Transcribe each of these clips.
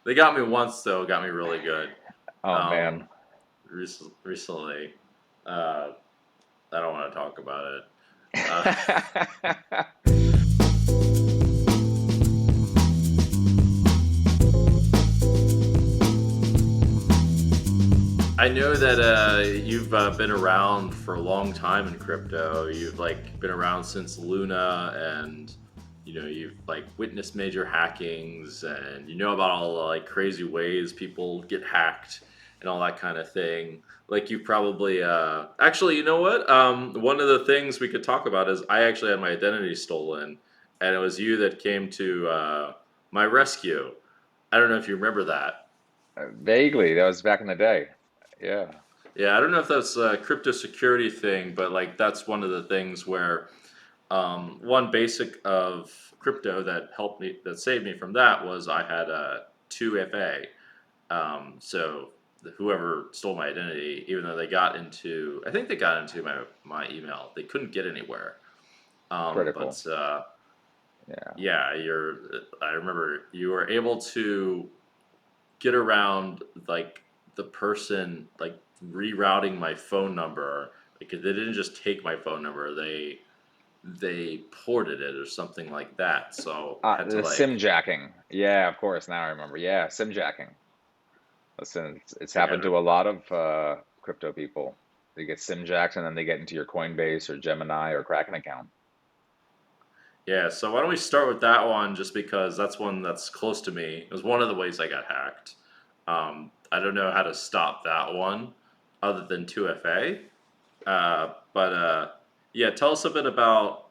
They got me once though. Got me really good. Oh Um, man. recently, uh, I don't want to talk about it. Uh, I know that you've been around for a long time in crypto. You've like been around since Luna, and you've like witnessed major hackings, and you know about all the like crazy ways people get hacked and all that kind of thing. Like you probably actually, you know what? One of the things we could talk about is I actually had my identity stolen, and it was you that came to my rescue. I don't know if you remember that. Vaguely, that was back in the day. Yeah. Yeah, I don't know if that's a crypto security thing, but like that's one of the things where one basic of crypto that helped me, that saved me from that was I had a 2FA. So whoever stole my identity, even though they got into, I think they got into my email, they couldn't get anywhere. Critical. But Yeah. yeah, I remember you were able to get around like the person like rerouting my phone number. Like they didn't just take my phone number, they ported it or something like that. So I had to The sim like jacking. Yeah, of course. Now I remember. Yeah, sim jacking. Listen, it's like happened to a lot of crypto people. They get sim jacked and then they get into your Coinbase or Gemini or Kraken account. yeah. So why don't we start with that one? Just because that's one that's close to me. It was one of the ways I got hacked. I don't know how to stop that one, other than 2FA. But yeah, tell us a bit about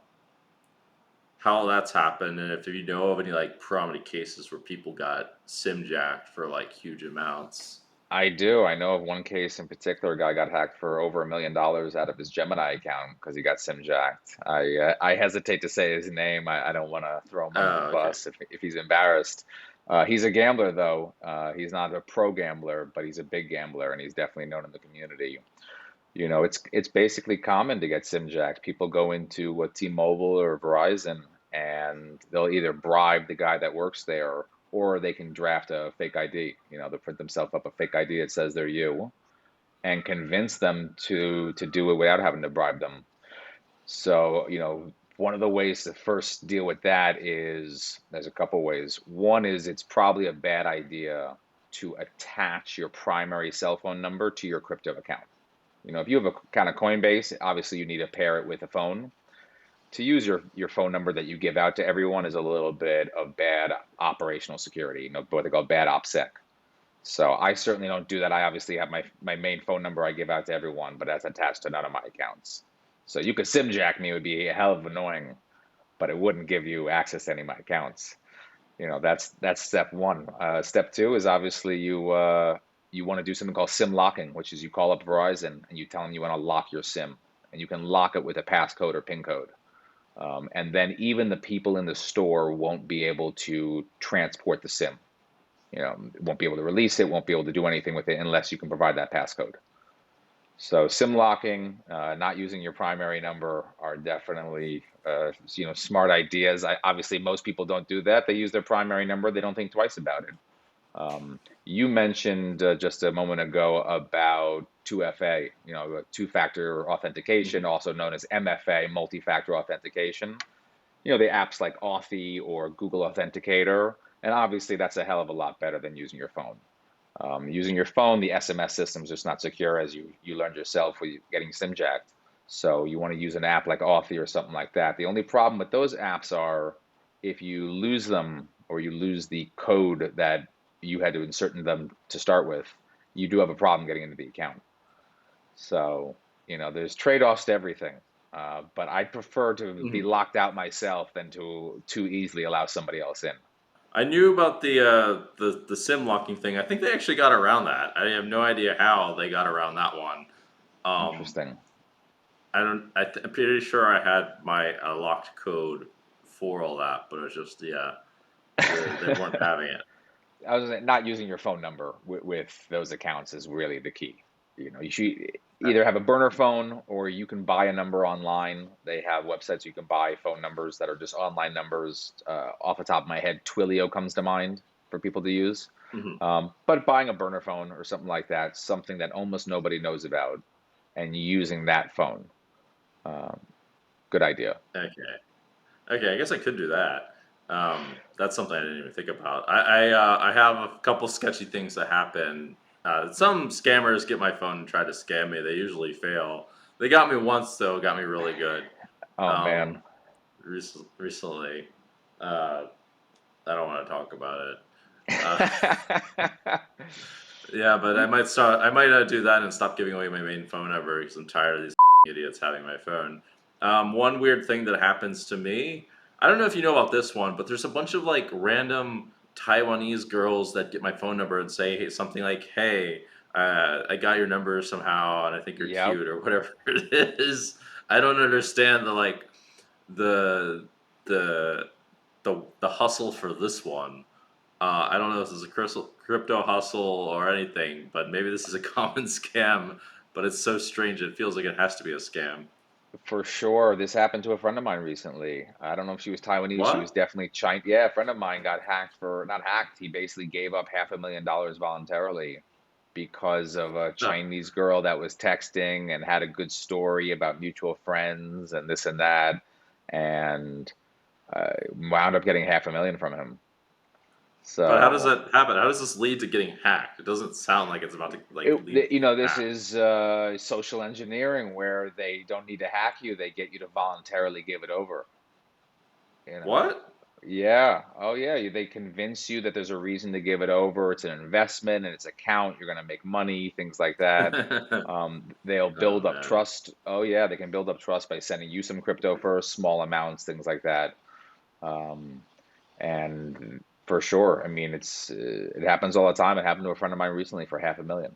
how that's happened, and if you know of any like prominent cases where people got sim jacked for like huge amounts. I do. I know of one case in particular. A guy got hacked for over $1 million out of his Gemini account because he got sim jacked. I hesitate to say his name. I don't want to throw him under the Oh, okay. bus if he's embarrassed. He's a gambler though. He's not a pro gambler, but he's a big gambler, and he's definitely known in the community. It's basically common to get sim jacked. People go into a T-Mobile or Verizon, and they'll either bribe the guy that works there, or they can draft a fake ID. They'll print themselves up a fake ID that says they're you, and convince them to do it without having to bribe them. So, one of the ways to first deal with that is there's a couple ways. One is it's probably a bad idea to attach your primary cell phone number to your crypto account. If you have a kind of Coinbase, obviously you need to pair it with a phone. To use your phone number that you give out to everyone is a little bit of bad operational security, what they call bad OPSEC. So I certainly don't do that. I obviously have my main phone number I give out to everyone, but that's attached to none of my accounts. So you could sim jack me, it would be a hell of annoying, but it wouldn't give you access to any of my accounts. That's step one. Step two is obviously you want to do something called SIM locking, which is you call up Verizon and you tell them you want to lock your SIM, and you can lock it with a passcode or PIN code. And then even the people in the store won't be able to transport the SIM. Won't be able to release it, won't be able to do anything with it unless you can provide that passcode. So SIM locking, not using your primary number are definitely smart ideas. Obviously, most people don't do that. They use their primary number. They don't think twice about it. You mentioned just a moment ago about 2FA, two-factor authentication, Mhm. also known as MFA, multi-factor authentication. The apps like Authy or Google Authenticator, and obviously that's a hell of a lot better than using your phone. Using your phone, the SMS system is just not secure, as you learned yourself with getting SIM jacked. So you want to use an app like Authy or something like that. The only problem with those apps are if you lose them or you lose the code that you had to insert in them to start with, you do have a problem getting into the account. So, there's trade-offs to everything. But I prefer to be Mhm. locked out myself than to too easily allow somebody else in. I knew about the sim locking thing. I think they actually got around that. I have no idea how they got around that one. Um, Interesting. I don't. I'm pretty sure I had my locked code for all that, but it was just yeah, they weren't having it. I was not using your phone number with those accounts is really the key. You should either have a burner phone or you can buy a number online. They have websites you can buy phone numbers that are just online numbers. Off the top of my head, Twilio comes to mind for people to use. Mhm. But buying a burner phone or something like that, something that almost nobody knows about, and using that phone, um, good idea. Okay. Okay, I guess I could do that. That's something I didn't even think about. I have a couple sketchy things that happen. Some scammers get my phone and try to scam me. They usually fail. They got me once though, got me really good. Oh man. Um, recently, uh, I don't want to talk about it. Uh, yeah, but I might start. I might do that and stop giving away my main phone number because I'm tired of these idiots having my phone. One weird thing that happens to me. I don't know if you know about this one, but there's a bunch of like random Taiwanese girls that get my phone number and say hey, something like, "Hey, I got your number somehow, and I think you're Yep, cute," or whatever it is. I don't understand the the the hustle for this one. I don't know if this is a crypto hustle or anything, but maybe this is a common scam. But it's so strange; it feels like it has to be a scam. for sure. This happened to a friend of mine recently. I don't know if she was Taiwanese. She was What? definitely Chinese. Yeah, a friend of mine got hacked for, not hacked. He basically gave up $500,000 voluntarily because of a Huh. Chinese girl that was texting and had a good story about mutual friends and this and that, and wound up getting 500,000 from him. But how does So that happen? How does this lead to getting hacked? It doesn't sound like it's about to like lead to getting this hacked. is social engineering where they don't need to hack you; they get you to voluntarily give it over. You know. What? Yeah. Oh, yeah. They convince you that there's a reason to give it over. It's an investment and it's a count. You're going to make money, things like that. They'll Oh build up man. trust. Oh, yeah. They can build up trust by sending you some crypto first, small amounts, things like that. Um, and for sure, I mean, it happens all the time. It happened to a friend of mine recently for 500,000. Oh.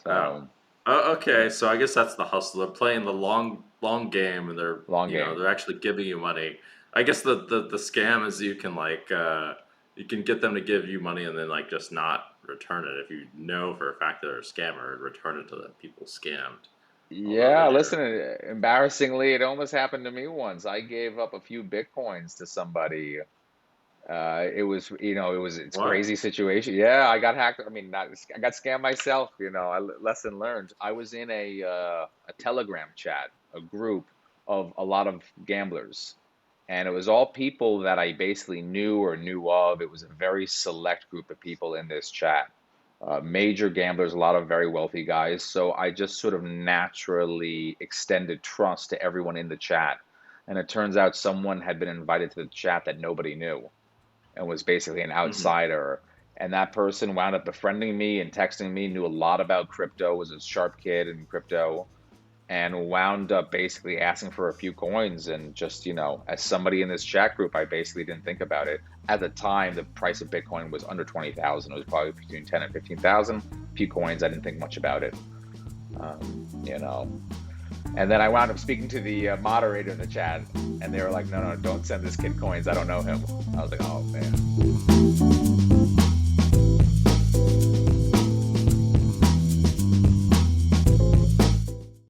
So, Oh, yeah, okay. So I guess that's the hustle. They're playing the long game, and they're long game. they're actually giving you money. I guess the scam is you can you can get them to give you money and then like just not return it if you know for a fact they're a scammer and return it to the people scammed. Although Yeah, then listen, you're embarrassingly, it almost happened to me once. I gave up a few Bitcoins to somebody. It was, it's what? crazy situation. Yeah, I got hacked. I mean, not, I got scammed myself, lesson learned. I was in a Telegram chat, a group of a lot of gamblers, and it was all people that I basically knew or knew of. It was a very select group of people in this chat. Major gamblers, a lot of very wealthy guys. So I just sort of naturally extended trust to everyone in the chat. And it turns out someone had been invited to the chat that nobody knew and was basically an Hmm. outsider. And that person wound up befriending me and texting me, knew a lot about crypto, was a sharp kid in crypto, and wound up basically asking for a few coins. And just, as somebody in this chat group, I basically didn't think about it. At the time, the price of Bitcoin was under 20,000. It was probably between 10 and 15,000. A few coins, I didn't think much about it. You know. And then I wound up speaking to the moderator in the chat, and they were like, no, no, don't send this kid coins. I don't know him. I was like, oh, man.